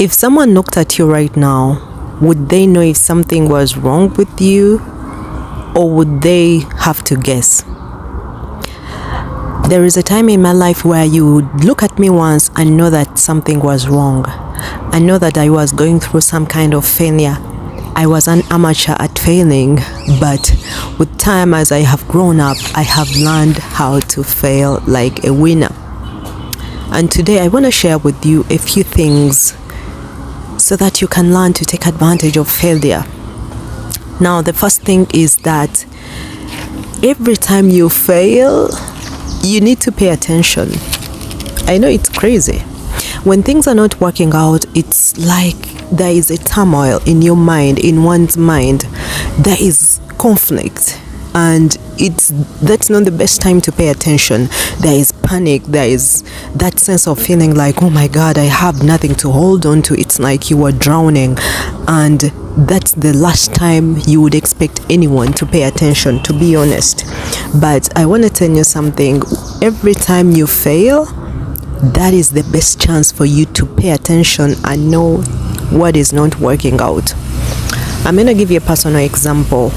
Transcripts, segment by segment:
If someone looked at you right now, would they know if something was wrong with you, or would they have to guess? There is a time in my life where you would look at me once and know that something was wrong. I know that I was going through some kind of failure. I was an amateur at failing, but with time, as I have grown up, I have learned how to fail like a winner. And today I want to share with you a few things so that you can learn to take advantage of failure. Now, the first thing is that every time you fail, you need to pay attention. I know it's crazy. When things are not working out, it's like there is a turmoil in your mind, in one's mind. There is conflict, and that's not the best time to pay attention. There is panic. There is that sense of feeling like, oh my God, I have nothing to hold on to. It's like you are drowning, and that's the last time you would expect anyone to pay attention, to be honest. But I want to tell you something. Every time you fail, that is the best chance for you to pay attention and know what is not working out. I'm going to give you a personal example.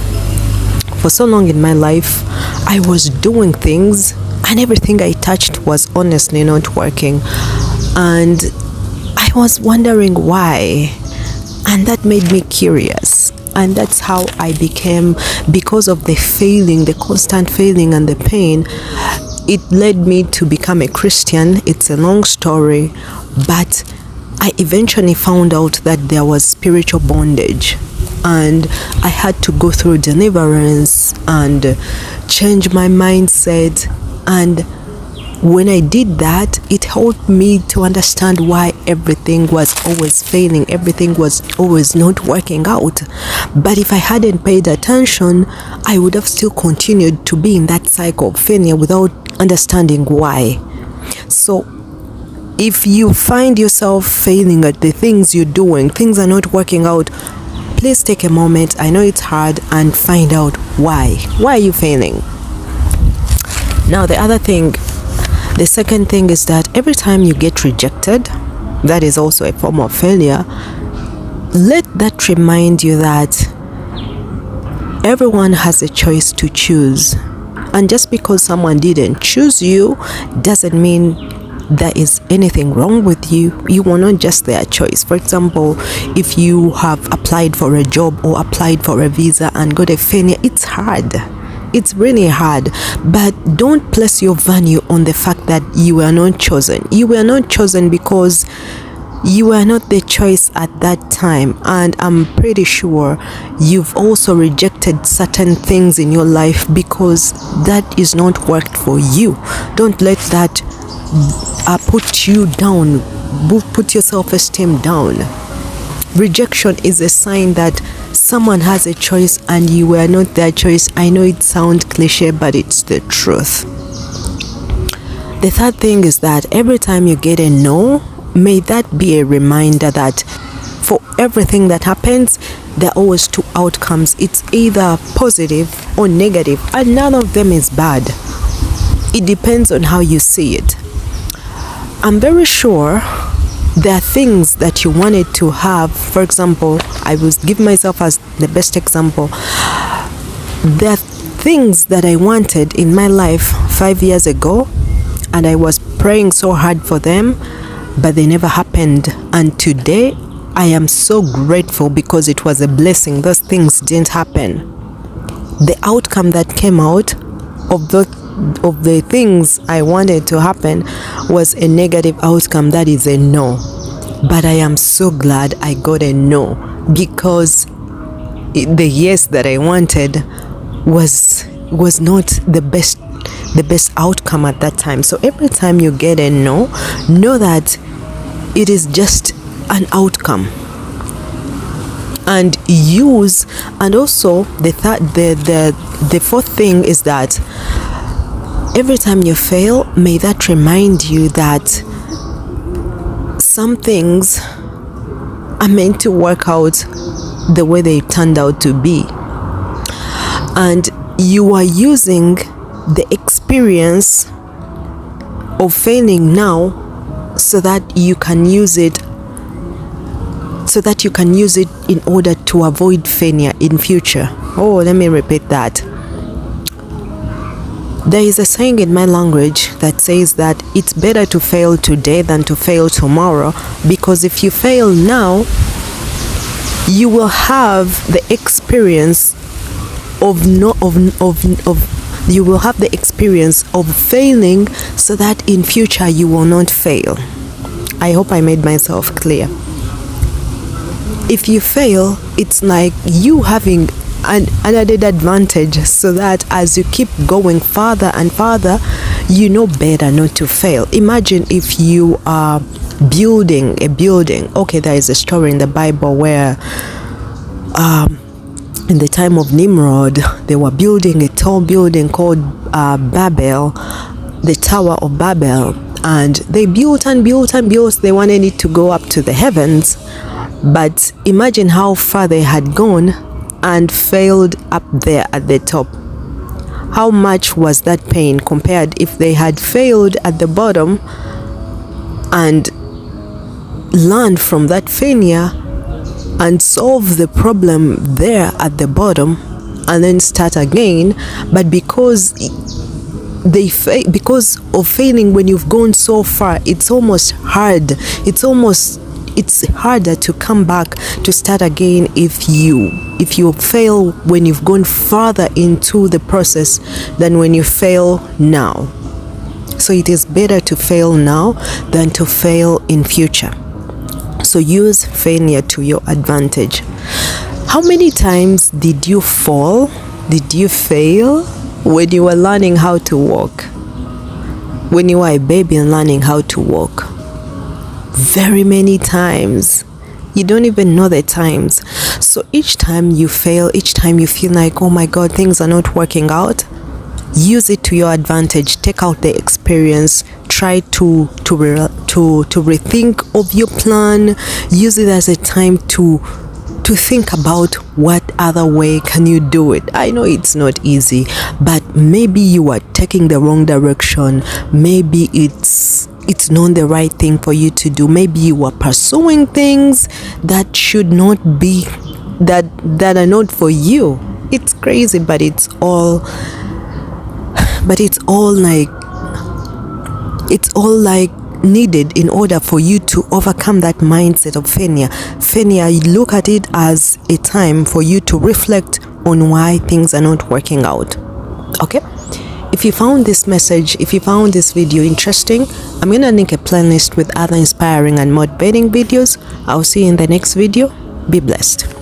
For so long in my life, I was doing things and everything I touched was honestly not working. And I was wondering why. And that made me curious. And that's how I became, because of the failing, the constant failing and the pain, it led me to become a Christian. It's a long story, but I eventually found out that there was spiritual bondage, and I had to go through deliverance and change my mindset. And when I did that, it helped me to understand why everything was always failing, everything was always not working out. But if I hadn't paid attention, I would have still continued to be in that cycle of failure without understanding why. So if you find yourself failing at the things you're doing, things are not working out, please take a moment. I know it's hard, and find out why. Why are you failing? Now, the second thing is that every time you get rejected, that is also a form of failure. Let that remind you that everyone has a choice to choose. And just because someone didn't choose you doesn't mean there is anything wrong with you. You were not just their choice. For example, if you have applied for a job or applied for a visa and got a failure, it's hard. It's really hard. But don't place your value on the fact that you were not chosen. You were not chosen because you were not the choice at that time. And I'm pretty sure you've also rejected certain things in your life because that is not worked for you. Don't let that put you down, put your self-esteem down. Rejection is a sign that someone has a choice and you were not their choice. I know it sounds cliche, but it's the truth. The third thing is that every time you get a no, may that be a reminder that for everything that happens, there are always two outcomes. It's either positive or negative, and none of them is bad. It depends on how you see it. I'm very sure there are things that you wanted to have. For example, I will give myself as the best example. There are things that I wanted in my life 5 years ago, and I was praying so hard for them, but they never happened. And today, I am so grateful because it was a blessing. Those things didn't happen. The outcome that came out of the things I wanted to happen was a negative outcome. That is a no. But I am so glad I got a no, because the yes that I wanted was not the best outcome at that time. So every time you get a no, know that it is just an outcome. And also the fourth thing is that every time you fail, may that remind you that some things are meant to work out the way they turned out to be. And you are using the experience of failing now so that you can use it so that you can use it in order to avoid failure in future. Oh, let me repeat that. There is a saying in my language that says that it's better to fail today than to fail tomorrow, because if you fail now, you will have the experience you will have the experience of failing, so that in future you will not fail. I hope I made myself clear. If you fail, it's like you having an added advantage, so that as you keep going farther and farther, you know better not to fail. Imagine if you are building a building. Okay, there is a story in the Bible where in the time of Nimrod, they were building a tall building called Babel, the Tower of Babel, and they built and built and built. They wanted it to go up to the heavens, but imagine how far they had gone and failed up there at the top. How much was that pain compared if they had failed at the bottom and learned from that failure and solve the problem there at the bottom and then start again. But because of failing, when you've gone so far, it's almost hard. It's harder to come back to start again if you fail when you've gone farther into the process than when you fail now. So it is better to fail now than to fail in future. So use failure to your advantage. How many times did you fall? Did you fail when you were learning how to walk? When you were a baby and learning how to walk? Very many times. You don't even know the times. So each time you fail, each time you feel like, oh my God, things are not working out, use it to your advantage. Take out the experience. Try to rethink of your plan. Use it as a time to think about what other way can you do it. I know it's not easy, but maybe you are taking the wrong direction. Maybe it's not the right thing for you to do. Maybe you are pursuing things that should not be, that are not for you. It's crazy, but it's all like needed in order for you to overcome that mindset of failure. Failure, you look at it as a time for you to reflect on why things are not working out. Okay? If you found this message, if you found this video interesting, I'm gonna link a playlist with other inspiring and motivating videos. I'll see you in the next video. Be blessed.